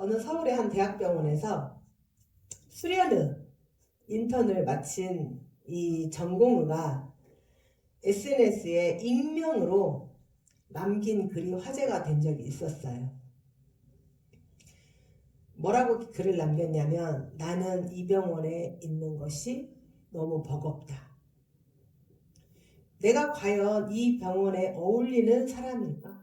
어느 서울의 한 대학병원에서 수련의 인턴을 마친 이 전공의가 SNS에 익명으로 남긴 글이 화제가 된 적이 있었어요. 뭐라고 글을 남겼냐면, 나는 이 병원에 있는 것이 너무 버겁다. 내가 과연 이 병원에 어울리는 사람일까?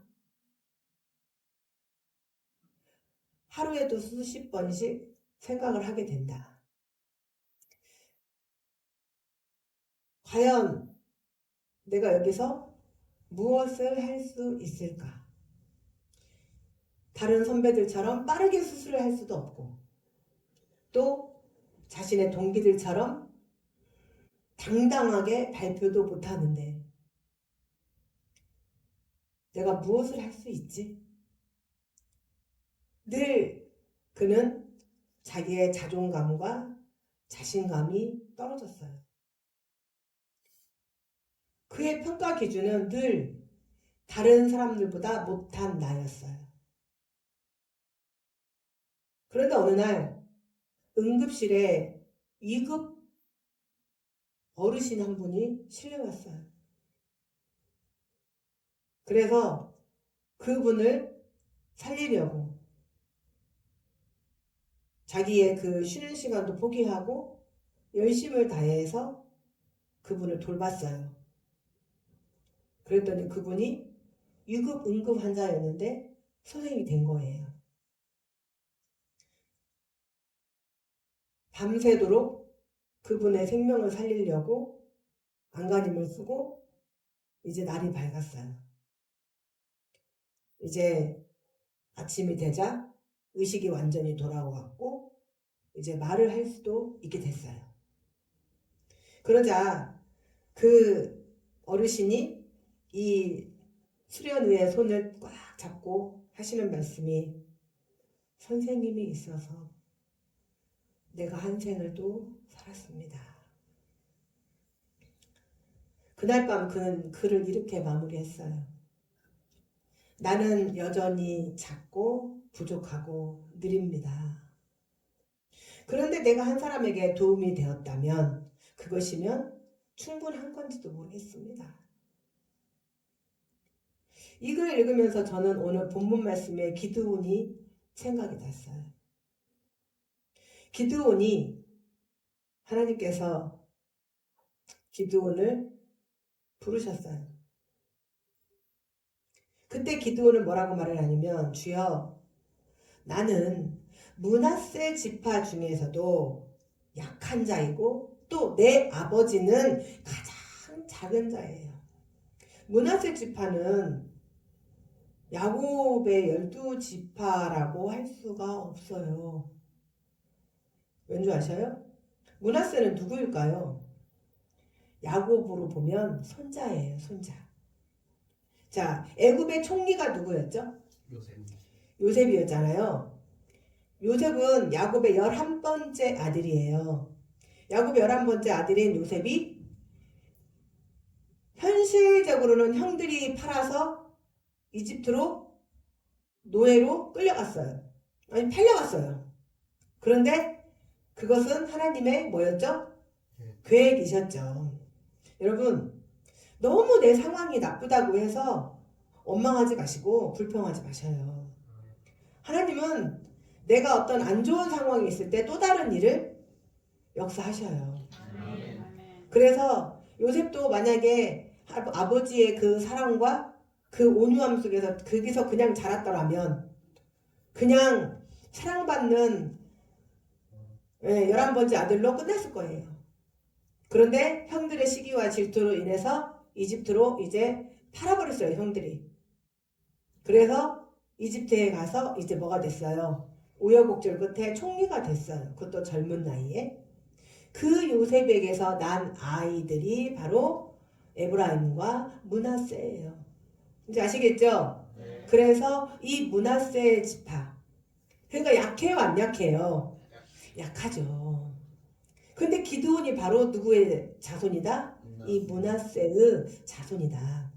하루에도 수십 번씩 생각을 하게 된다. 과연 내가 여기서 무엇을 할 수 있을까? 다른 선배들처럼 빠르게 수술을 할 수도 없고, 또 자신의 동기들처럼 당당하게 발표도 못하는데 내가 무엇을 할 수 있지? 늘 그는 자기의 자존감과 자신감이 떨어졌어요. 그의 평가 기준은 늘 다른 사람들보다 못한 나였어요. 그런데 어느 날 응급실에 2급 어르신 한 분이 실려왔어요. 그래서 그분을 살리려고 자기의 그 쉬는 시간도 포기하고 열심을 다해서 그분을 돌봤어요. 그랬더니 그분이 2급 응급 환자였는데 선생님이 된 거예요. 밤새도록 그분의 생명을 살리려고 안간힘을 쓰고 이제 날이 밝았어요. 이제 아침이 되자 의식이 완전히 돌아왔고 이제 말을 할 수도 있게 됐어요. 그러자 그 어르신이 이 수련의의 손을 꽉 잡고 하시는 말씀이, 선생님이 있어서 내가 한 생을 또 살았습니다. 그날 밤 그는 글을 이렇게 마무리했어요. 나는 여전히 작고 부족하고 느립니다. 그런데 내가 한 사람에게 도움이 되었다면 그것이면 충분한 건지도 모르겠습니다. 이 글을 읽으면서 저는 오늘 본문 말씀에 기드온이 생각이 났어요. 기드온이 하나님께서 기드온을 부르셨어요. 그때 기드온은 뭐라고 말을 하냐면, 주여, 나는 므낫세 지파 중에서도 약한 자이고 또 내 아버지는 가장 작은 자예요. 므낫세 지파는 야곱의 12지파라고 할 수가 없어요. 왠지 아셔요? 므낫세는 누구일까요? 야곱으로 보면 손자예요, 손자. 자, 애굽의 총리가 누구였죠? 요셉이었잖아요. 요셉은 야곱의 11번째 아들이에요. 야곱의 11번째 아들인 요셉이 현실적으로는 형들이 팔아서 이집트로 노예로 끌려갔어요. 아니, 팔려갔어요. 그런데 그것은 하나님의 뭐였죠? 계획이셨죠. 여러분, 너무 내 상황이 나쁘다고 해서 원망하지 마시고 불평하지 마셔요. 하나님은 내가 어떤 안 좋은 상황이 있을 때 또 다른 일을 역사하셔요. 그래서 요셉도 만약에 아버지의 그 사랑과 그 온유함 속에서 거기서 그냥 자랐더라면 그냥 사랑받는 11번째 아들로 끝났을 거예요. 그런데 형들의 시기와 질투로 인해서 이집트로 이제 팔아버렸어요, 형들이. 그래서 이집트에 가서 이제 뭐가 됐어요? 우여곡절 끝에 총리가 됐어요. 그것도 젊은 나이에. 그 요셉에게서 난 아이들이 바로 에브라임과 므낫세예요. 이제 아시겠죠? 네. 그래서 이 므낫세 지파, 그러니까 약해요, 안 약해요? 약하죠. 근데 기드온이 바로 누구의 자손이다? 이 므낫세의 자손이다.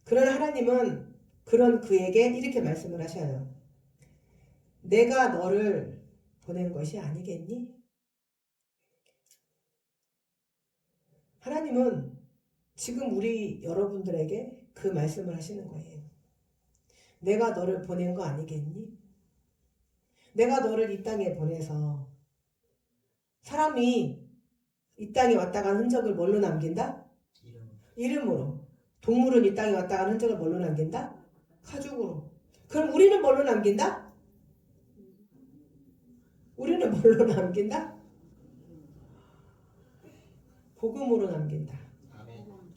그러나 하나님은 그런 그에게 이렇게 말씀을 하셔요. 내가 너를 보낸 것이 아니겠니? 하나님은 지금 우리 여러분들에게 그 말씀을 하시는 거예요. 내가 너를 보낸 거 아니겠니? 내가 너를 이 땅에 보내서 사람이 이 땅에 왔다 간 흔적을 뭘로 남긴다? 이름으로. 동물은 이 땅에 왔다 간 흔적을 뭘로 남긴다? 가죽으로. 그럼 우리는 뭘로 남긴다? 우리는 뭘로 남긴다? 복음으로 남긴다.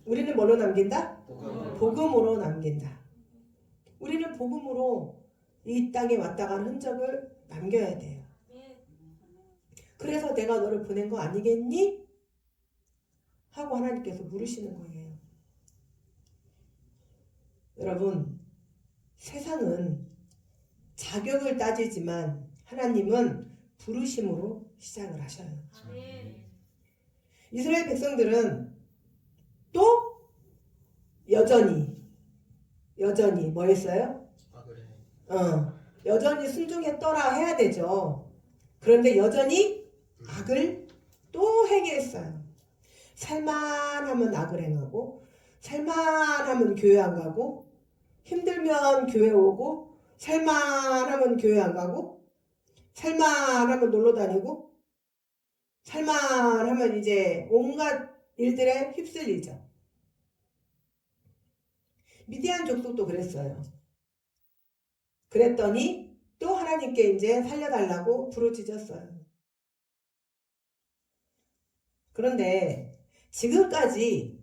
우리는 뭘로 남긴다? 복음으로 남긴다. 우리는 복음으로 이 땅에 왔다 간 흔적을 남겨야 돼요. 그래서 내가 너를 보낸 거 아니겠니? 하고 하나님께서 물으시는 거예요. 여러분, 세상은 자격을 따지지만 하나님은 부르심으로 시작을 하셔요. 이스라엘 백성들은 또 여전히 뭐 했어요? 여전히 순종했더라 해야 되죠. 그런데 여전히 악을 또 행했어요. 살만하면 악을 행하고, 살만하면 교회 안 가고, 힘들면 교회 오고, 살만하면 교회 안 가고, 살만하면 놀러 다니고, 살만하면 이제 온갖 일들에 휩쓸리죠. 미디안 족속도 그랬어요. 그랬더니 또 하나님께 이제 살려달라고 부르짖었어요. 그런데 지금까지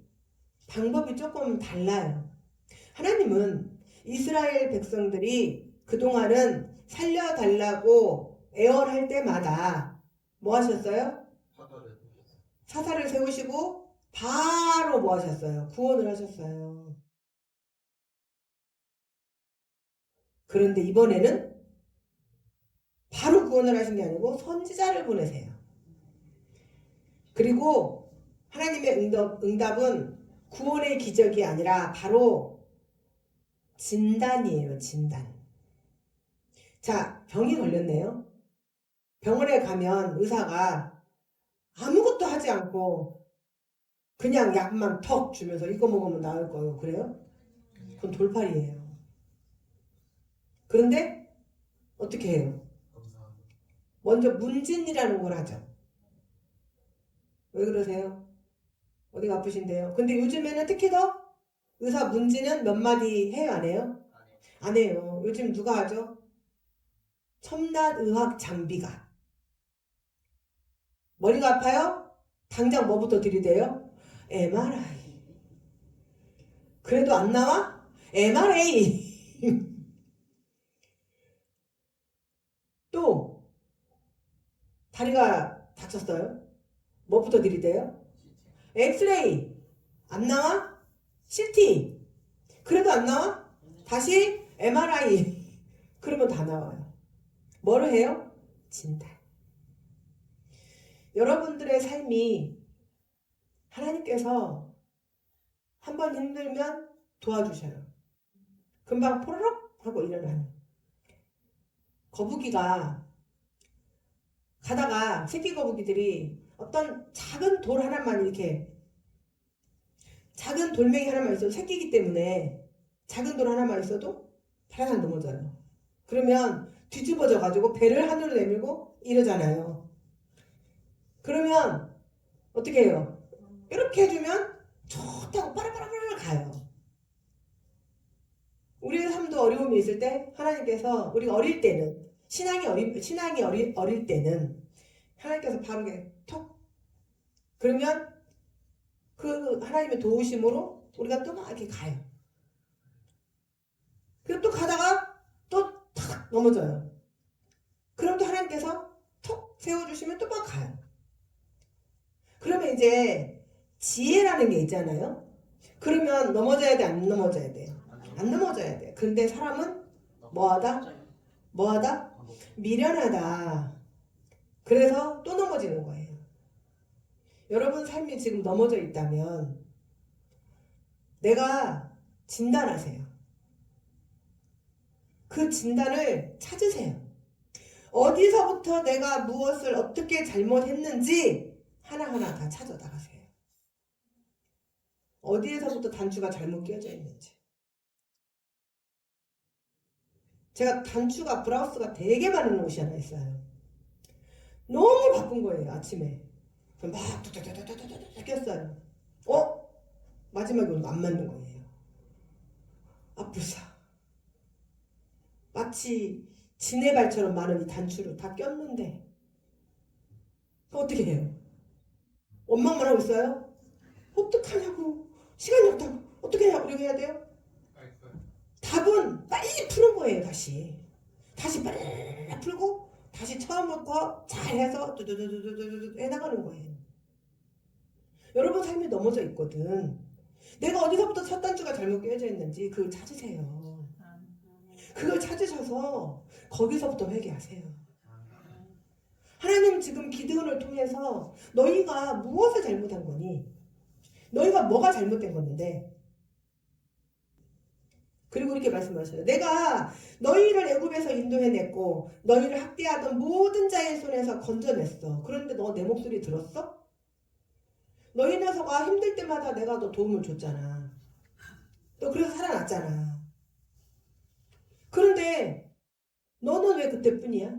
방법이 조금 달라요. 하나님은 이스라엘 백성들이 그동안은 살려달라고 애원할 때마다 뭐 하셨어요? 사사를 세우시고 바로 뭐 하셨어요? 구원을 하셨어요. 그런데 이번에는 바로 구원을 하신 게 아니고 선지자를 보내세요. 그리고 하나님의 응답은 구원의 기적이 아니라 바로 진단이에요. 진단. 자, 병이 걸렸네요. 병원에 가면 의사가 아무것도 하지 않고 그냥 약만 턱 주면서 이거 먹으면 나을 거예요. 그래요? 그건 돌팔이에요. 그런데 어떻게 해요? 먼저 문진이라는 걸 하죠. 왜 그러세요? 어디가 아프신데요? 근데 요즘에는 특히 더 의사 문진은 몇 마디 해요? 안 해요? 안 해요. 요즘 누가 하죠? 첨단 의학 장비가. 머리가 아파요? 당장 뭐부터 들이대요? MRI. 그래도 안 나와? MRA. 또 다리가 다쳤어요? 뭐부터 들이대요? 엑스레이. 안 나와? CT. 그래도 안 나와? 다시 MRI. 그러면 다 나와요. 뭐를 해요? 진단. 여러분들의 삶이 하나님께서 한번 힘들면 도와주셔요. 금방 포로록 하고 일어나요. 거북이가 가다가 새끼 거북이들이 어떤 작은 돌 하나만 이렇게 작은 돌멩이 하나만 있어도 새끼이기 때문에 작은 돌 하나만 있어도 파란 넘어져요. 그러면 뒤집어져 가지고 배를 하늘로 내밀고 이러잖아요. 그러면 어떻게 해요? 이렇게 해주면 좋다고 빠라빠라빠라 가요. 우리의 삶도 어려움이 있을 때 하나님께서 우리가 어릴 때는 신앙이 어릴 때는 하나님께서 바로 이렇게 톡 그러면 그 하나님의 도우심으로 우리가 또 막 이렇게 가요. 그리고 또 가다가 또 탁 넘어져요. 그럼 또 하나님께서 톡 세워주시면 또 막 가요. 그러면 이제 지혜라는 게 있잖아요. 그러면 넘어져야 돼, 안 넘어져야 돼요? 안 넘어져야 돼. 근데 사람은 뭐하다? 뭐하다? 미련하다. 그래서 또 넘어지는 거예요. 여러분 삶이 지금 넘어져 있다면 내가 진단하세요. 그 진단을 찾으세요. 어디서부터 내가 무엇을 어떻게 잘못했는지 하나하나 다 찾아 나가세요. 어디에서부터 단추가 잘못 끼어져 있는지. 제가 단추가 브라우스가 되게 많은 옷이 하나 있어요. 너무 바쁜 거예요. 아침에. 막 뚜뚜뚜뚜뚜뚜뚜 꼈어요. 마지막에 오늘 안 맞는 거예요. 아프사. 마치 지네발처럼 많은 이 단추를 다 꼈는데 어떻게 해요? 원망만 하고 있어요? 어떡하냐고. 시간이 없다고. 어떻게 하냐고. 이렇게 해야 돼요? 답은 빨리 푸는 거예요. 다시 빨리 풀고 다시 처음부터 잘해서 두두두두두두 해나가는 거예요. 여러분 삶이 넘어져 있거든. 내가 어디서부터 첫 단추가 잘못 끼어져 있는지 그걸 찾으세요. 그걸 찾으셔서 거기서부터 회개하세요. 하나님 지금 기드온을 통해서 너희가 무엇을 잘못한 거니? 너희가 뭐가 잘못된 건데? 그리고 이렇게 말씀하셔요. 내가 너희를 애굽에서 인도해냈고 너희를 학대하던 모든 자의 손에서 건져냈어. 그런데 너 내 목소리 들었어? 너희 녀석아 힘들 때마다 내가 너 도움을 줬잖아. 너 그래서 살아났잖아. 그런데 너는 왜 그때뿐이야?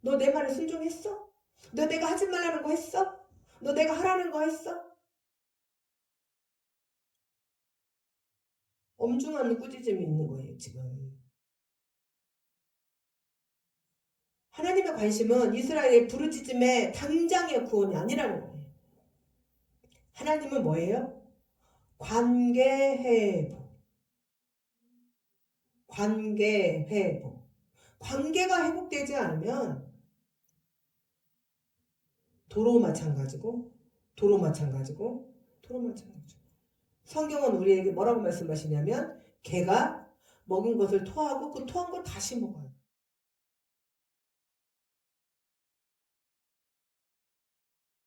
너 내 말에 순종했어? 너 내가 하지 말라는 거 했어? 너 내가 하라는 거 했어? 엄중한 꾸짖음이 있는 거예요, 지금. 하나님의 관심은 이스라엘의 부르짖음의 당장의 구원이 아니라는 거예요. 하나님은 뭐예요? 관계 회복. 관계 회복. 관계가 회복되지 않으면 도로 마찬가지고 성경은 우리에게 뭐라고 말씀하시냐면 개가 먹은 것을 토하고 그 토한 걸 다시 먹어요.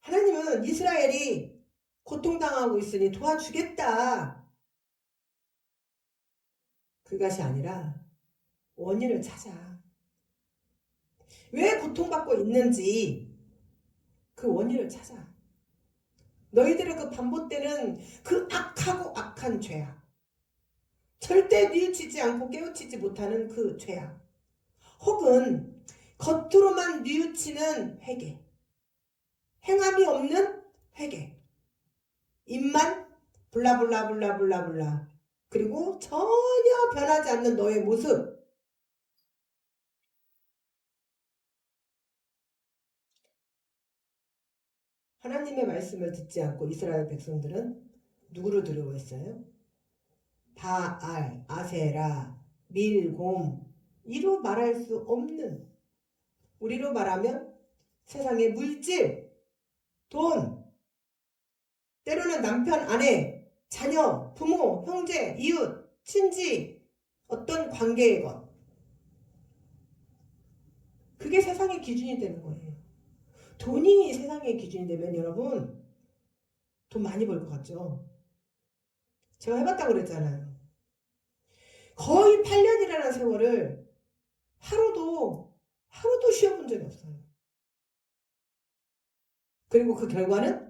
하나님은 이스라엘이 고통당하고 있으니 도와주겠다. 그것이 아니라 원인을 찾아. 왜 고통받고 있는지 그 원인을 찾아. 너희들의 그 반복되는 그 악하고 악한 죄악. 절대 뉘우치지 않고 깨우치지 못하는 그 죄악. 혹은 겉으로만 뉘우치는 회개. 행함이 없는 회개. 입만 블라블라블라블라블라. 그리고 전혀 변하지 않는 너의 모습. 하나님의 말씀을 듣지 않고 이스라엘 백성들은 누구를 두려워했어요? 바알, 아세라, 밀곰, 이로 말할 수 없는, 우리로 말하면 세상의 물질, 돈, 때로는 남편, 아내, 자녀, 부모, 형제, 이웃, 친지, 어떤 관계의 것. 그게 세상의 기준이 되는 거예요. 돈이 세상의 기준이 되면 여러분 돈 많이 벌 것 같죠? 제가 해봤다고 그랬잖아요. 거의 8년이라는 세월을 하루도 쉬어본 적이 없어요. 그리고 그 결과는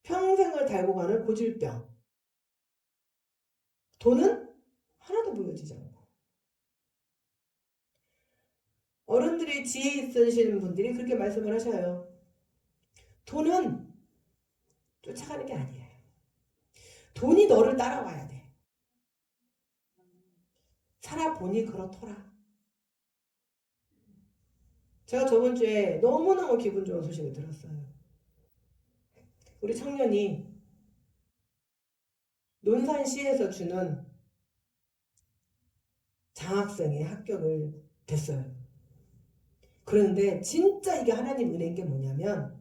평생을 달고 가는 고질병. 돈은 하나도 보여지지 않고. 어른들이 지혜 있으신 분들이 그렇게 말씀을 하셔요. 돈은 쫓아가는 게 아니에요. 돈이 너를 따라와야 돼. 살아보니 그렇더라. 제가 저번 주에 너무너무 기분 좋은 소식을 들었어요. 우리 청년이 논산시에서 주는 장학생에 합격을 됐어요. 그런데 진짜 이게 하나님 은혜인 게 뭐냐면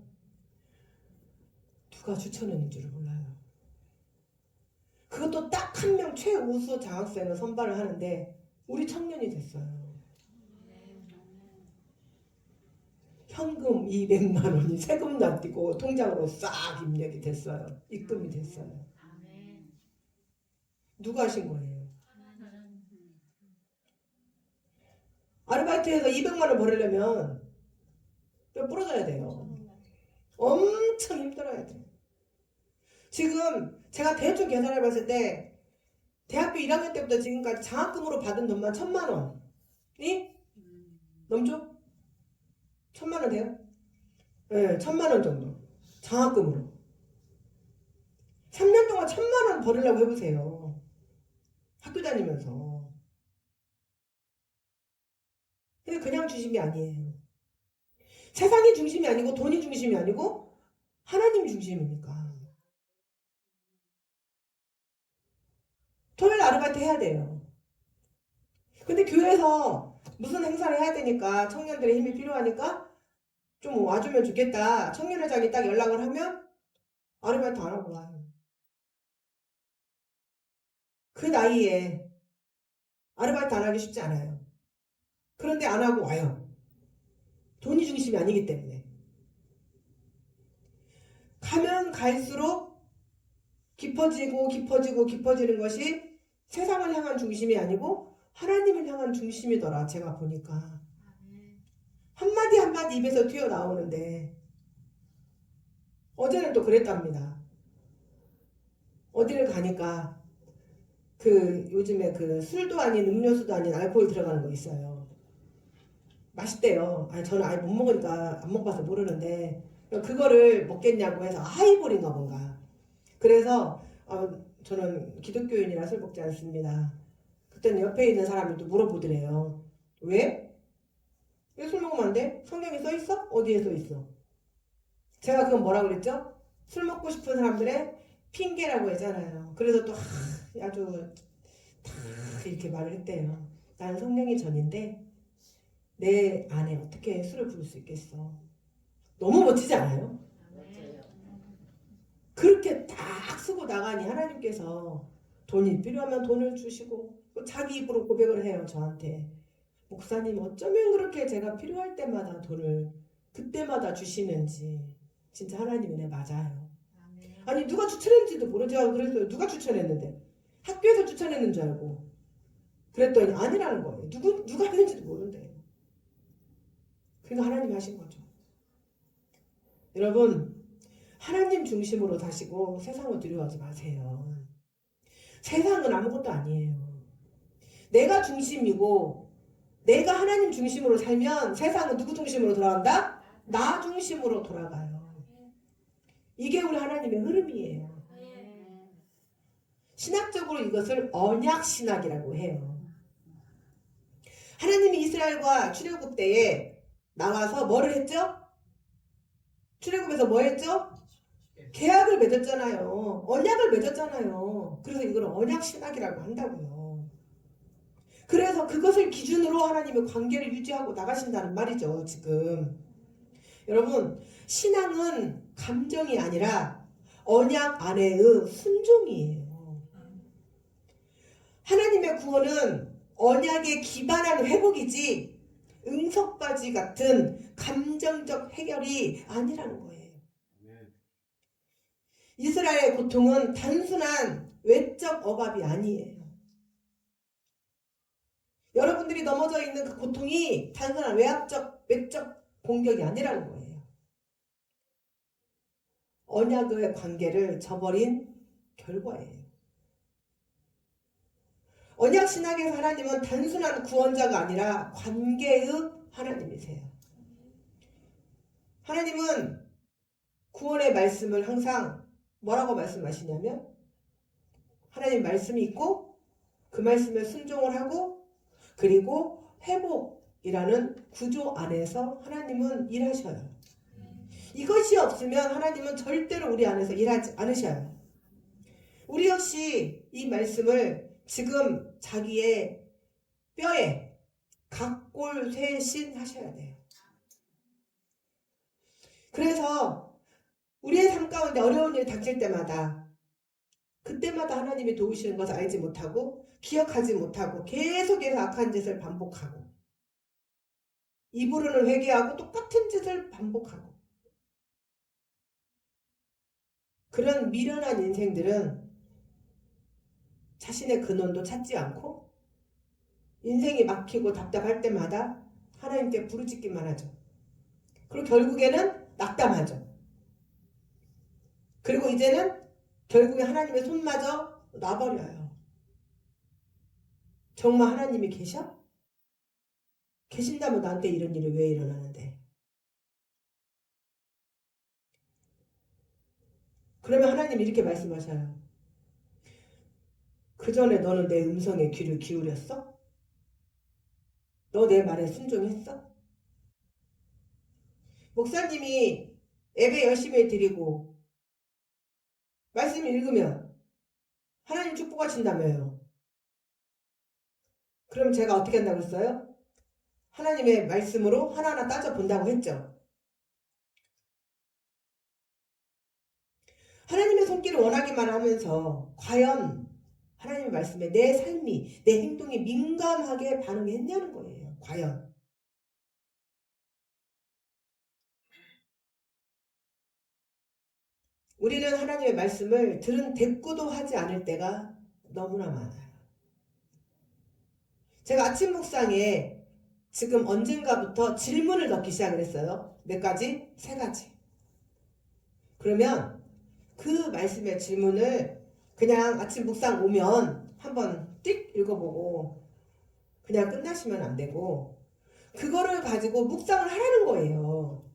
누가 추천했는 줄을 몰라요. 그것도 딱 한 명 최우수 장학생을 선발을 하는데 우리 청년이 됐어요. 현금 200만 원이 세금도 안 떼고 통장으로 싹 입력이 됐어요. 입금이 됐어요. 누가 하신 거예요? 아르바이트해서 200만 원 벌으려면 뼈 부러져야 돼요. 엄청 힘들어야 돼. 지금 제가 대충 계산해 봤을 때 대학교 1학년 때부터 지금까지 장학금으로 받은 돈만 1,000만 원이 넘죠? 1,000만 원 돼요? 네, 1,000만 원 정도. 장학금으로. 3년 동안 1,000만 원 벌으려고 해보세요. 학교 다니면서. 근데 그냥 중심이 아니에요. 세상이 중심이 아니고 돈이 중심이 아니고 하나님 중심이니까. 토요일 아르바이트 해야 돼요. 근데 교회에서 무슨 행사를 해야 되니까 청년들의 힘이 필요하니까 좀 와주면 좋겠다. 청년회장이 딱 연락을 하면 아르바이트 안 하고 와요. 그 나이에 아르바이트 안 하기 쉽지 않아요. 그런데 안 하고 와요. 돈이 중심이 아니기 때문에. 가면 갈수록 깊어지는 것이 세상을 향한 중심이 아니고 하나님을 향한 중심이더라. 제가 보니까. 한마디 한마디 입에서 튀어나오는데 어제는 또 그랬답니다. 어디를 가니까 요즘에 술도 아닌 음료수도 아닌 알코올 들어가는 거 있어요. 맛있대요. 아니 저는 아예 못 먹으니까 안 먹어봐서 모르는데 그거를 먹겠냐고 해서 하이볼인가 뭔가. 그래서 저는 기독교인이라 술 먹지 않습니다. 그때는 옆에 있는 사람이 또 물어보더래요. 왜? 왜 술 먹으면 안 돼? 성경에 써 있어? 어디에 써 있어? 제가 그건 뭐라고 그랬죠? 술 먹고 싶은 사람들의 핑계라고 했잖아요. 그래서 또 아주 다 이렇게 말을 했대요. 나는 성령이 전인데 내 안에 어떻게 술을 부을 수 있겠어? 너무 멋지지 않아요? 그렇게 딱 쓰고 나가니 하나님께서 돈이 필요하면 돈을 주시고 또 자기 입으로 고백을 해요. 저한테. 목사님 어쩌면 그렇게 제가 필요할 때마다 돈을 그때마다 주시는지 진짜 하나님 은혜 맞아요. 아니 누가 추천했는지도 모르죠. 그랬어요. 누가 추천했는데 학교에서 추천했는 줄 알고 그랬더니 아니라는 거예요. 누가 했는지도 모른대요. 그러니까 하나님 하신 거죠. 여러분 하나님 중심으로 사시고 세상을 두려워하지 마세요. 세상은 아무것도 아니에요. 내가 중심이고 내가 하나님 중심으로 살면 세상은 누구 중심으로 돌아간다? 나 중심으로 돌아가요. 이게 우리 하나님의 흐름이에요. 신학적으로 이것을 언약신학이라고 해요. 하나님이 이스라엘과 출애굽 때에 나와서 뭐를 했죠? 출애굽에서 뭐 했죠? 계약을 맺었잖아요. 언약을 맺었잖아요. 그래서 이걸 언약신학이라고 한다고요. 그래서 그것을 기준으로 하나님의 관계를 유지하고 나가신다는 말이죠. 지금 여러분 신앙은 감정이 아니라 언약 안에의 순종이에요. 하나님의 구원은 언약에 기반한 회복이지 응석바지 같은 감정적 해결이 아니라는 거예요. 이스라엘의 고통은 단순한 외적 억압이 아니에요. 여러분들이 넘어져 있는 그 고통이 단순한 외적 공격이 아니라는 거예요. 언약의 관계를 저버린 결과예요. 언약 신학에서 하나님은 단순한 구원자가 아니라 관계의 하나님이세요. 하나님은 구원의 말씀을 항상 뭐라고 말씀하시냐면 하나님 말씀이 있고 그 말씀에 순종을 하고 그리고 회복이라는 구조 안에서 하나님은 일하셔요. 이것이 없으면 하나님은 절대로 우리 안에서 일하지 않으셔요. 우리 역시 이 말씀을 지금 자기의 뼈에 각골쇄신 하셔야 돼요. 그래서 우리의 삶 가운데 어려운 일이 닥칠 때마다 그때마다 하나님이 도우시는 것을 알지 못하고 기억하지 못하고 계속해서 악한 짓을 반복하고 입으로는 회개하고 똑같은 짓을 반복하고 그런 미련한 인생들은 자신의 근원도 찾지 않고 인생이 막히고 답답할 때마다 하나님께 부르짖기만 하죠. 그리고 결국에는 낙담하죠. 그리고 이제는 결국에 하나님의 손마저 놔버려요. 정말 하나님이 계셔? 계신다면 나한테 이런 일이 왜 일어나는데? 그러면 하나님이 이렇게 말씀하셔요. 그 전에 너는 내 음성에 귀를 기울였어? 너 내 말에 순종했어? 목사님이 예배 열심히 드리고 말씀 읽으면 하나님 축복하신다며요. 그럼 제가 어떻게 한다고 했어요? 하나님의 말씀으로 하나하나 따져본다고 했죠. 하나님의 손길을 원하기만 하면서 과연 하나님의 말씀에 내 삶이, 내 행동이 민감하게 반응했냐는 거예요. 과연. 우리는 하나님의 말씀을 들은 대꾸도 하지 않을 때가 너무나 많아요. 제가 아침 묵상에 지금 언젠가부터 질문을 넣기 시작을 했어요. 몇 가지? 3가지. 그러면 그 말씀의 질문을 그냥 아침 묵상 오면 한번 띡 읽어보고 그냥 끝나시면 안 되고 그거를 가지고 묵상을 하라는 거예요.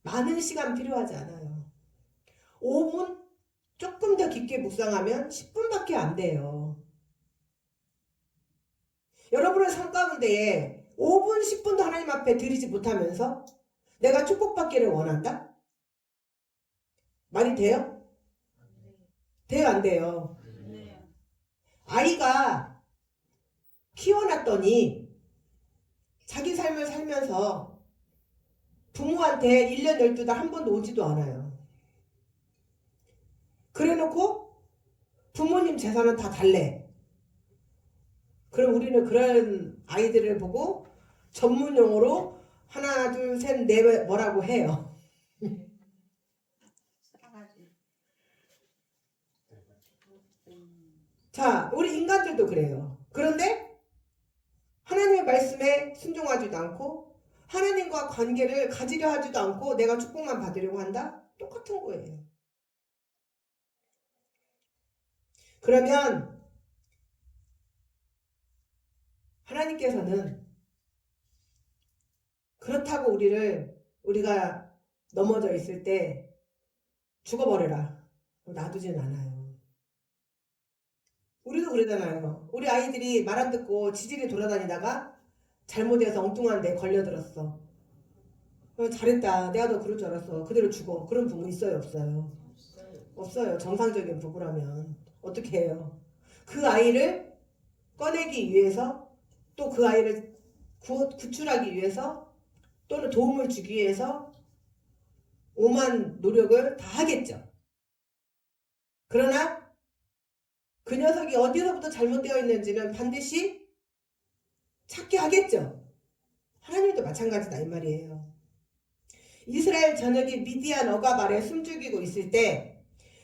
많은 시간 필요하지 않아요. 5분? 조금 더 깊게 묵상하면 10분밖에 안 돼요. 여러분의 삶 가운데에 5분, 10분도 하나님 앞에 드리지 못하면서 내가 축복받기를 원한다? 말이 돼요? 돼요, 안 돼요? 아이가 키워놨더니 자기 삶을 살면서 부모한테 1년 12달 한 번도 오지도 않아요. 그래놓고 부모님 재산은 다 달래. 그럼 우리는 그런 아이들을 보고 전문용어로 하나, 둘, 셋, 넷 뭐라고 해요. 자, 우리 인간들도 그래요. 그런데 하나님의 말씀에 순종하지도 않고 하나님과 관계를 가지려 하지도 않고 내가 축복만 받으려고 한다? 똑같은 거예요. 그러면 하나님께서는 그렇다고 우리가 넘어져 있을 때 죽어버려라. 놔두진 않아요. 우리도 그러잖아요. 우리 아이들이 말 안 듣고 지질이 돌아다니다가 잘못해서 엉뚱한 데 걸려들었어. 잘했다. 내가 너 그럴 줄 알았어. 그대로 죽어. 그런 부모 있어요? 없어요? 없어요. 정상적인 부부라면. 어떻게 해요? 그 아이를 꺼내기 위해서 또 그 아이를 구출하기 위해서 또는 도움을 주기 위해서 오만 노력을 다 하겠죠. 그러나 그 녀석이 어디서부터 잘못되어 있는지는 반드시 찾게 하겠죠. 하나님도 마찬가지다 이 말이에요. 이스라엘 전역이 미디안 억압 아래 숨죽이고 있을 때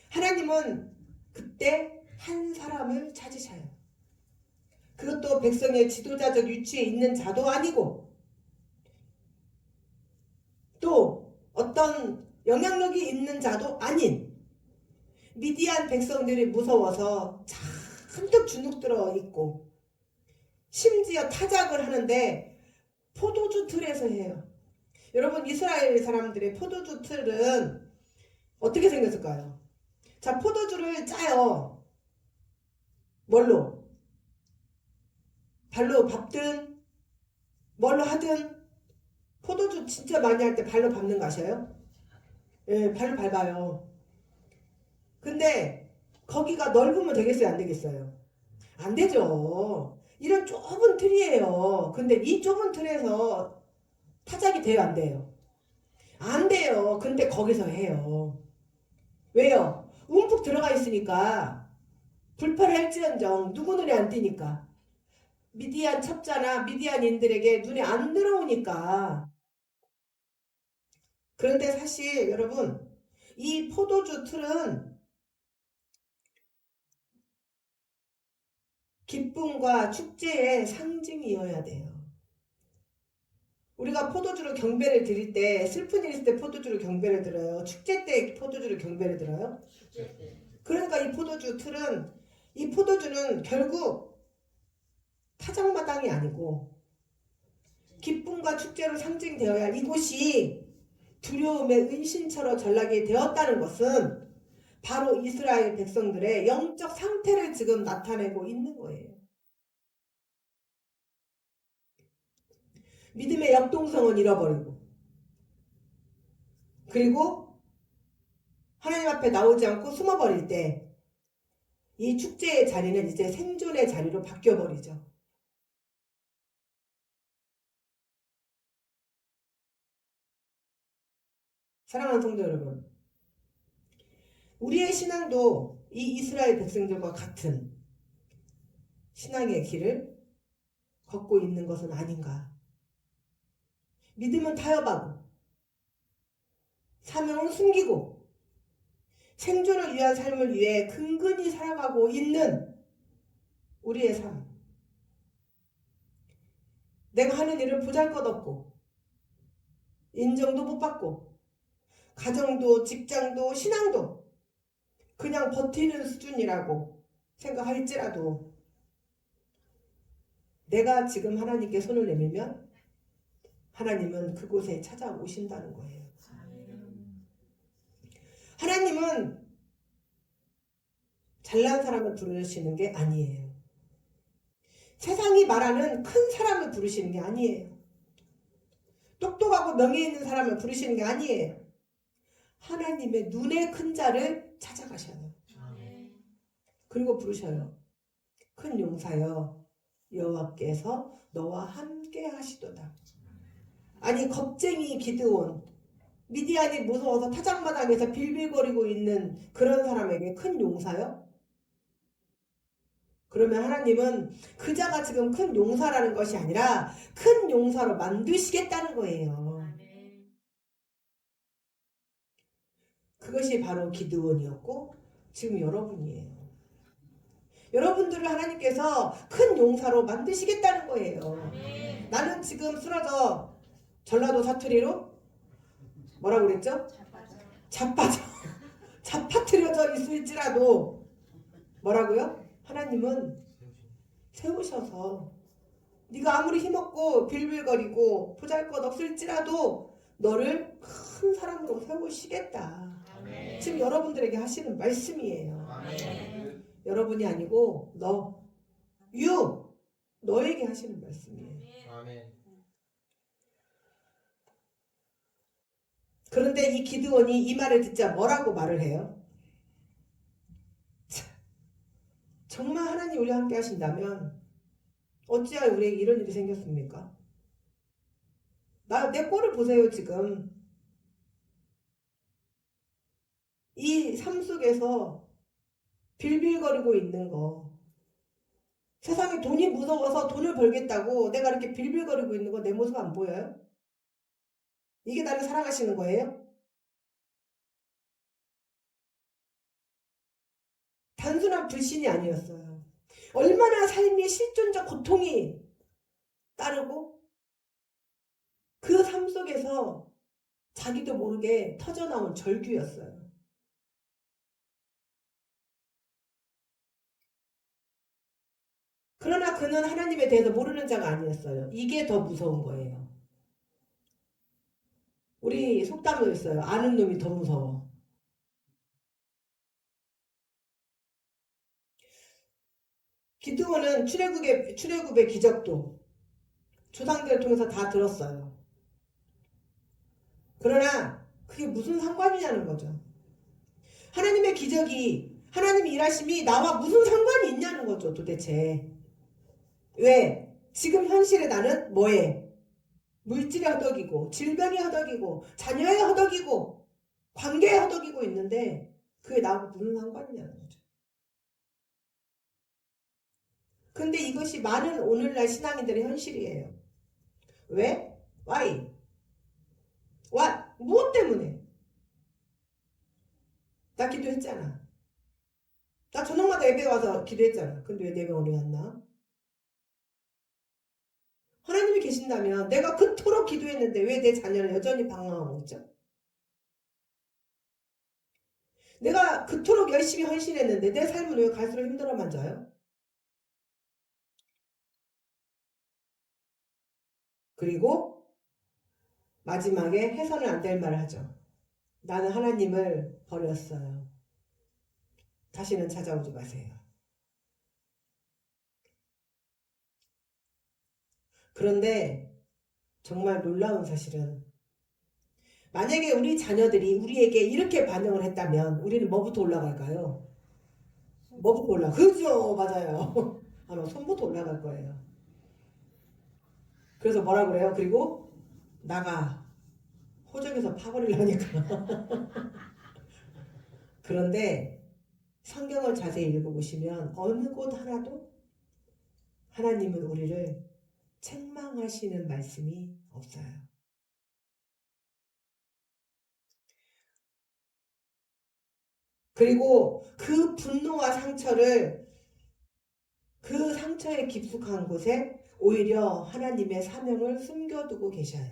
하나님은 그때 한 사람을 찾으셔요. 그것도 백성의 지도자적 위치에 있는 자도 아니고 또 어떤 영향력이 있는 자도 아닌 미디안 백성들이 무서워서 잔뜩 주눅들어 있고 심지어 타작을 하는데 포도주 틀에서 해요. 여러분 이스라엘 사람들의 포도주 틀은 어떻게 생겼을까요? 자, 포도주를 짜요. 뭘로? 발로 밟든 뭘로 하든 포도주 진짜 많이 할 때 발로 밟는 거 아셔요? 예, 발로 밟아요. 근데 거기가 넓으면 되겠어요? 안 되겠어요? 안 되죠. 이런 좁은 틀이에요. 근데 이 좁은 틀에서 타작이 돼요? 안 돼요? 안 돼요. 근데 거기서 해요. 왜요? 움푹 들어가 있으니까 불편할지언정 누구 눈에 안 띄니까 미디안 첩자나 미디안인들에게 눈에 안 들어오니까. 그런데 사실 여러분 이 포도주 틀은 기쁨과 축제의 상징이어야 돼요. 우리가 포도주로 경배를 드릴 때, 슬픈 일 있을 때 포도주로 경배를 드려요? 축제 때 포도주로 경배를 드려요? 그러니까 이 포도주 틀은, 이 포도주는 결국 타작마당이 아니고 기쁨과 축제로 상징되어야 할 이곳이 두려움의 은신처로 전락이 되었다는 것은 바로 이스라엘 백성들의 영적 상태를 지금 나타내고 있는 거예요. 믿음의 역동성은 잃어버리고, 그리고 하나님 앞에 나오지 않고 숨어버릴 때 이 축제의 자리는 이제 생존의 자리로 바뀌어버리죠. 사랑하는 성도 여러분, 우리의 신앙도 이 이스라엘 백성들과 같은 신앙의 길을 걷고 있는 것은 아닌가. 믿음은 타협하고, 사명은 숨기고, 생존을 위한 삶을 위해 근근히 살아가고 있는 우리의 삶. 내가 하는 일을 보잘것없고, 인정도 못 받고, 가정도 직장도 신앙도 그냥 버티는 수준이라고 생각할지라도 내가 지금 하나님께 손을 내밀면 하나님은 그곳에 찾아오신다는 거예요. 하나님은 잘난 사람을 부르시는 게 아니에요. 세상이 말하는 큰 사람을 부르시는 게 아니에요. 똑똑하고 명예 있는 사람을 부르시는 게 아니에요. 하나님의 눈에 큰 자를 찾아가셔요. 그리고 부르셔요. 큰 용사여, 여호와께서 너와 함께 하시도다. 아니, 겁쟁이 기드온, 미디안이 무서워서 타작마당에서 빌빌거리고 있는 그런 사람에게 큰 용사요? 그러면 하나님은 그자가 지금 큰 용사라는 것이 아니라 큰 용사로 만드시겠다는 거예요. 그것이 바로 기드온이었고 지금 여러분이에요. 여러분들을 하나님께서 큰 용사로 만드시겠다는 거예요. 나는 지금 쓰러져 전라도 사투리로 뭐라고 그랬죠? 자빠뜨려져 있을지라도 뭐라고요? 하나님은 세우셔서 네가 아무리 힘없고 빌빌거리고 보잘것없을지라도 너를 큰 사람으로 세우시겠다. 지금 여러분들에게 하시는 말씀이에요. 여러분이 아니고 너에게 하시는 말씀이에요. 그런데 이 기드온이 이 말을 듣자 뭐라고 말을 해요? 정말 하나님 우리와 함께 하신다면 어찌하여 우리에게 이런 일이 생겼습니까? 내 꼴을 보세요. 지금 이 삶 속에서 빌빌거리고 있는 거, 세상에 돈이 무서워서 돈을 벌겠다고 내가 이렇게 빌빌거리고 있는 거 내 모습 안 보여요? 이게 나를 사랑하시는 거예요? 단순한 불신이 아니었어요. 얼마나 삶이 실존적 고통이 따르고 그 삶 속에서 자기도 모르게 터져나온 절규였어요. 그러나 그는 하나님에 대해서 모르는 자가 아니었어요. 이게 더 무서운 거예요. 우리 속담도 있어요. 아는 놈이 더 무서워. 기드온은 출애굽의 기적도 조상들을 통해서 다 들었어요. 그러나 그게 무슨 상관이냐는 거죠. 하나님의 기적이, 하나님의 일하심이 나와 무슨 상관이 있냐는 거죠, 도대체. 왜? 지금 현실에 나는 뭐에? 물질에 허덕이고, 질병에 허덕이고, 자녀에 허덕이고, 관계에 허덕이고 있는데 그게 나하고 무슨 상관이냐는 거죠. 근데 이것이 많은 오늘날 신앙인들의 현실이에요. 왜? Why? What? 무엇 때문에? 나 기도했잖아. 나 저녁마다 예배 와서 기도했잖아. 근데 왜 내 병원에 왔나? 하나님이 계신다면 내가 그토록 기도했는데 왜 내 자녀는 여전히 방황하고 있죠? 내가 그토록 열심히 헌신했는데 내 삶은 왜 갈수록 힘들어만 져요? 그리고 마지막에 해서는 안 될 말을 하죠. 나는 하나님을 버렸어요. 다시는 찾아오지 마세요. 그런데 정말 놀라운 사실은 만약에 우리 자녀들이 우리에게 이렇게 반응을 했다면 우리는 뭐부터 올라갈까요? 뭐부터 올라? 그죠, 맞아요. 아마 손부터 올라갈 거예요. 그래서 뭐라 그래요? 그리고 나가 호적에서 파버리려니까. 그런데 성경을 자세히 읽어보시면 어느 곳 하나도 하나님은 우리를 책망하시는 말씀이 없어요. 그리고 그 분노와 상처를 그 상처에 깊숙한 곳에 오히려 하나님의 사명을 숨겨두고 계셔요.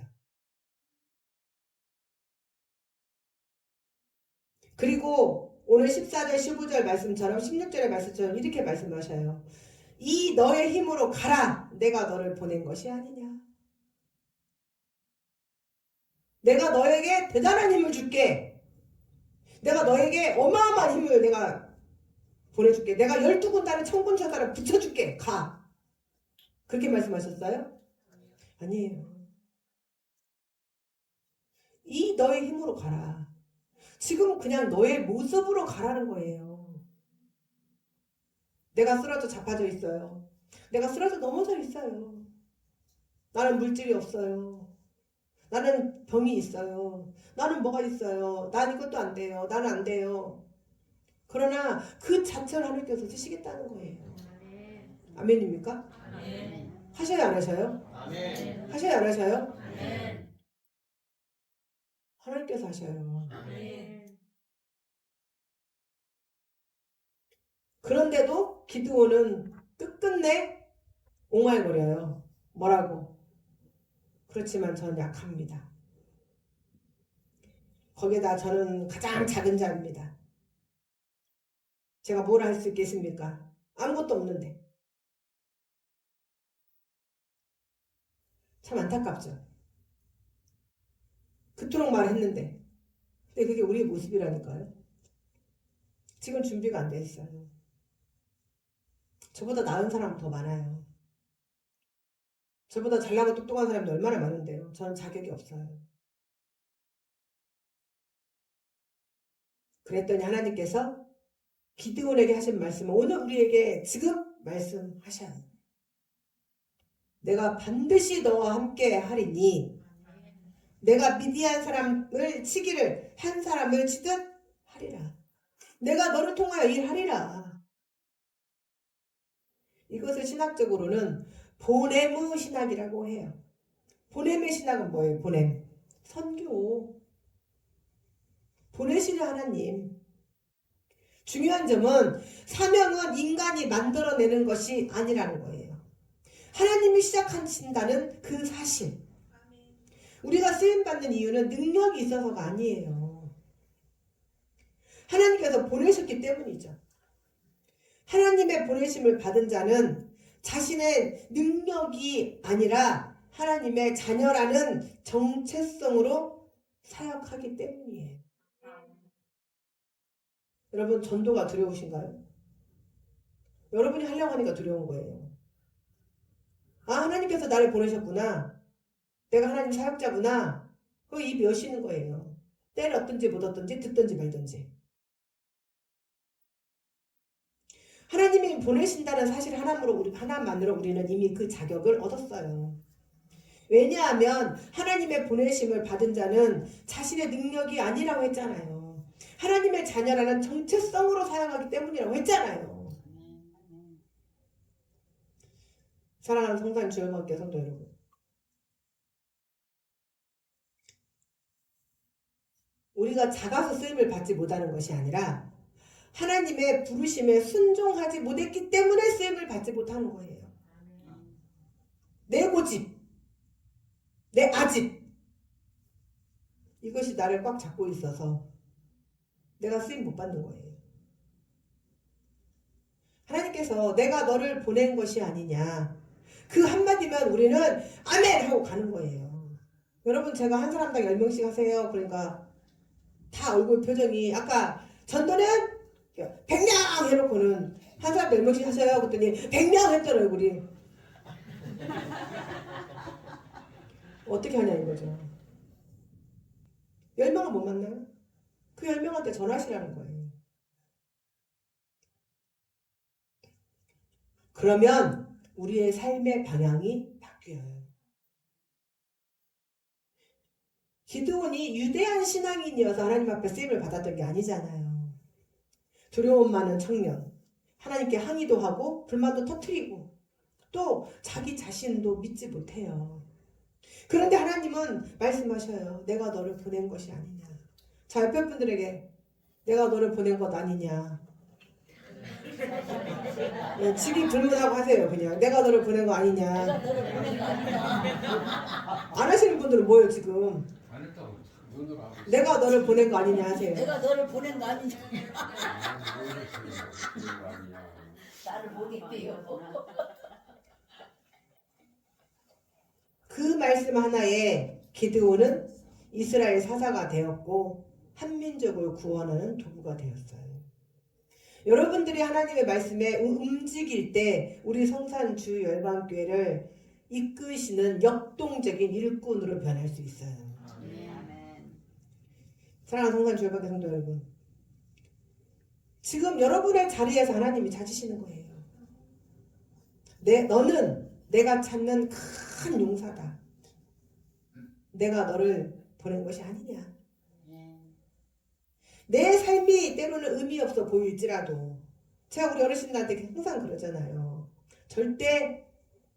그리고 오늘 14절 15절 말씀처럼 16절의 말씀처럼 이렇게 말씀하셔요. 이 너의 힘으로 가라. 내가 너를 보낸 것이 아니냐. 내가 너에게 대단한 힘을 줄게. 내가 너에게 어마어마한 힘을 내가 보내줄게. 내가 12군단의 천군천사를 붙여줄게. 가. 그렇게 말씀하셨어요? 아니에요. 이 너의 힘으로 가라. 지금 그냥 너의 모습으로 가라는 거예요. 내가 쓰러져 자빠져 있어요. 내가 쓰러져 넘어져 있어요. 나는 물질이 없어요. 나는 병이 있어요. 나는 뭐가 있어요. 난 이것도 안 돼요. 나는 안 돼요. 그러나 그 자체를 하나님께서 쓰시겠다는 거예요. 아멘입니까? 하셔야 안 하셔요? 하셔야 안 하셔요? 하나님께서 하셔요. 그런데도 기드온은 끝끝내 옹알거려요. 뭐라고? 그렇지만 저는 약합니다. 거기에다 저는 가장 작은 자입니다. 제가 뭘 할 수 있겠습니까? 아무것도 없는데. 참 안타깝죠. 그토록 말했는데. 근데 그게 우리의 모습이라니까요. 지금 준비가 안 돼 있어요. 저보다 나은 사람 더 많아요. 저보다 잘나고 똑똑한 사람도 얼마나 많은데요. 저는 자격이 없어요. 그랬더니 하나님께서 기드온에게 하신 말씀은 오늘 우리에게 지금 말씀하셔요. 내가 반드시 너와 함께 하리니 내가 미디안 사람을 치기를 한 사람을 치듯 하리라. 내가 너를 통하여 일하리라. 이것을 신학적으로는 보냄의 신학이라고 해요. 보냄의 신학은 뭐예요? 보냄. 선교. 보내시는 하나님. 중요한 점은 사명은 인간이 만들어내는 것이 아니라는 거예요. 하나님이 시작하신다는 그 사실. 우리가 쓰임받는 이유는 능력이 있어서가 아니에요. 하나님께서 보내셨기 때문이죠. 하나님의 보내심을 받은 자는 자신의 능력이 아니라 하나님의 자녀라는 정체성으로 사역하기 때문이에요. 여러분 전도가 두려우신가요? 여러분이 하려고 하니까 두려운 거예요. 아 하나님께서 나를 보내셨구나. 내가 하나님 사역자구나. 그 입 여시는 거예요. 때를 얻든지 못 얻든지 듣든지 말든지. 하나님이 보내신다는 사실 하나만으로 우리는 이미 그 자격을 얻었어요. 왜냐하면 하나님의 보내심을 받은 자는 자신의 능력이 아니라고 했잖아요. 하나님의 자녀라는 정체성으로 사용하기 때문이라고 했잖아요. 사랑하는 성도님, 주여만께 성도 여러분. 우리가 작아서 쓰임을 받지 못하는 것이 아니라 하나님의 부르심에 순종하지 못했기 때문에 쓰임을 받지 못하는 거예요. 내 고집, 내 아집, 이것이 나를 꽉 잡고 있어서 내가 쓰임 못 받는 거예요. 하나님께서 내가 너를 보낸 것이 아니냐, 그 한마디면 우리는 아멘 하고 가는 거예요. 여러분, 제가 한 사람당 10명씩 하세요. 그러니까 다 얼굴 표정이, 아까 전도는 100명 해놓고는 한 사람 10명씩 하세요. 그랬더니 100명 했던 얼굴이 어떻게 하냐 이거죠. 10명은 못 만나요? 그 10명한테 전하시라는 거예요. 그러면 우리의 삶의 방향이 바뀌어요. 기드온이 유대한 신앙인이어서 하나님 앞에 쓰임을 받았던 게 아니잖아요. 두려움 많은 청년, 하나님께 항의도 하고 불만도 터뜨리고 또 자기 자신도 믿지 못해요. 그런데 하나님은 말씀하셔요. 내가 너를 보낸 것이 아니냐. 자, 옆에 분들에게 내가 너를 보낸 것 아니냐. 네, 지금 질문하고 하세요. 그냥 내가 너를 보낸 거 아니냐. 안 하시는 분들은 뭐예요 지금? 안 했다고 눈으로 하고 있어. 내가 너를 보낸 거 아니냐 하세요. 내가 너를 보낸 거 아니냐. 아니야. 나를 보겠대요. 그 말씀 하나에 기드온은 이스라엘 사사가 되었고 한민족을 구원하는 도구가 되었어요. 여러분들이 하나님의 말씀에 움직일 때 우리 성산주 열방교회를 이끄시는 역동적인 일꾼으로 변할 수 있어요. 아멘. 사랑하는 성산주 열방교회 성도 여러분, 지금 여러분의 자리에서 하나님이 찾으시는 거예요. 너는 내가 찾는 큰 용사다. 내가 너를 보낸 것이 아니냐. 내 삶이 때로는 의미 없어 보일지라도 제가 우리 어르신들한테 항상 그러잖아요. 절대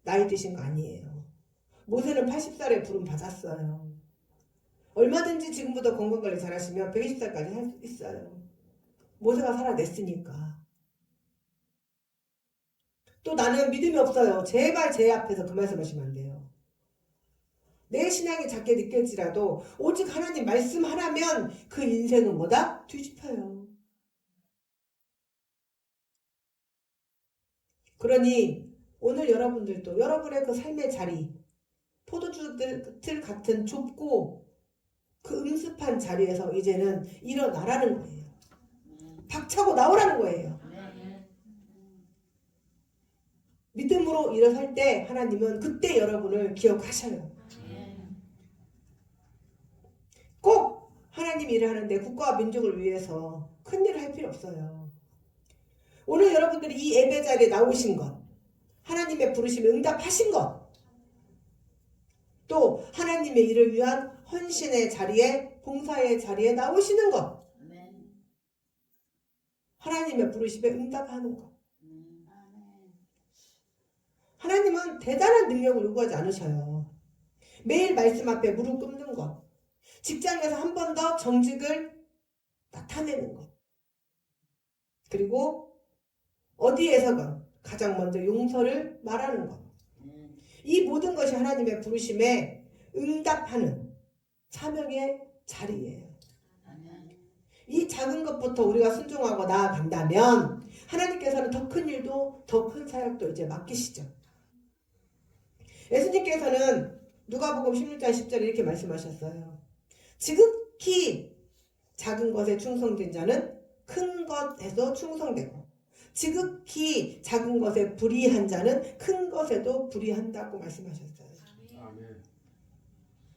나이 드신 거 아니에요. 모세는 80살에 부름 받았어요. 얼마든지 지금보다 건강관리 잘하시면 120살까지 할 수 있어요. 모세가 살아냈으니까. 또 나는 믿음이 없어요. 제발 제 앞에서 그 말씀하시면 안 돼요. 내 신앙이 작게 느껴지라도 오직 하나님 말씀 하나면 그 인생은 뭐다? 뒤집혀요. 그러니 오늘 여러분들도 여러분의 그 삶의 자리, 포도주들 같은 좁고 그 음습한 자리에서 이제는 일어나라는 거예요. 박차고 나오라는 거예요. 믿음으로 일어설 때 하나님은 그때 여러분을 기억하셔요. 꼭 하나님 일을 하는데 국가와 민족을 위해서 큰 일을 할 필요 없어요. 오늘 여러분들이 이 예배 자리에 나오신 것, 하나님의 부르심에 응답하신 것, 또 하나님의 일을 위한 헌신의 자리에, 봉사의 자리에 나오시는 것, 하나님의 부르심에 응답하는 것. 하나님은 대단한 능력을 요구하지 않으셔요. 매일 말씀 앞에 무릎 꿇는 것, 직장에서 한 번 더 정직을 나타내는 것, 그리고 어디에서건 가장 먼저 용서를 말하는 것, 이 모든 것이 하나님의 부르심에 응답하는 사명의 자리예요. 이 작은 것부터 우리가 순종하고 나아간다면 하나님께서는 더 큰 일도 더 큰 사역도 이제 맡기시죠. 예수님께서는 누가복음 16장 10절에 이렇게 말씀하셨어요. 지극히 작은 것에 충성된 자는 큰 것에서 충성되고 지극히 작은 것에 불의한 자는 큰 것에도 불의한다고 말씀하셨어요. 아멘.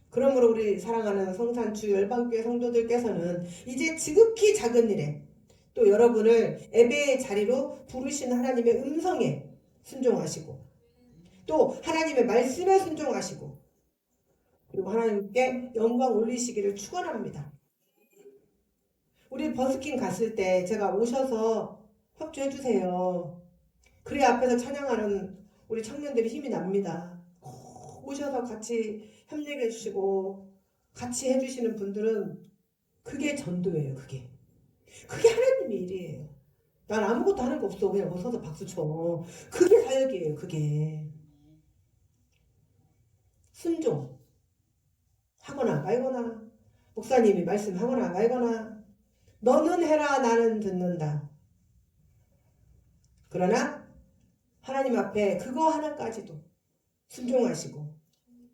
그러므로 우리 사랑하는 성산주 열방교회 성도들께서는 이제 지극히 작은 일에 또 여러분을 예배의 자리로 부르신 하나님의 음성에 순종하시고 또 하나님의 말씀에 순종하시고 그리고 하나님께 영광 올리시기를 축원합니다. 우리 버스킹 갔을 때 제가 오셔서 협조해 주세요. 그래야 앞에서 찬양하는 우리 청년들이 힘이 납니다. 오셔서 같이 협력해 주시고 같이 해주시는 분들은 그게 전도예요. 그게 하나님의 일이에요. 난 아무것도 하는 거 없어. 그냥 서서 박수 쳐. 그게 사역이에요. 그게. 순종. 하거나 말거나 목사님이 말씀하거나 말거나 너는 해라 나는 듣는다. 그러나 하나님 앞에 그거 하나까지도 순종하시고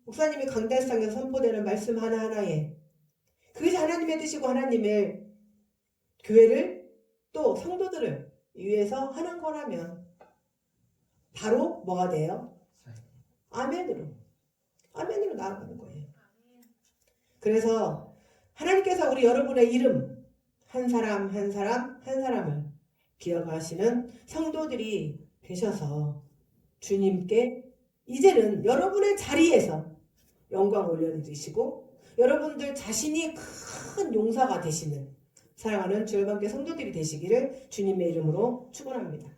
목사님이 강달상에 선포되는 말씀 하나하나에 그것이 하나님의 뜻이고 하나님의 교회를 또 성도들을 위해서 하는 거라면 바로 뭐가 돼요? 아멘으로 나아가는 거예요. 그래서 하나님께서 우리 여러분의 이름 한 사람 한 사람을 기억하시는 성도들이 되셔서 주님께 이제는 여러분의 자리에서 영광 올려드리시고 여러분들 자신이 큰 용사가 되시는 사랑하는 주일반교 성도들이 되시기를 주님의 이름으로 축원합니다.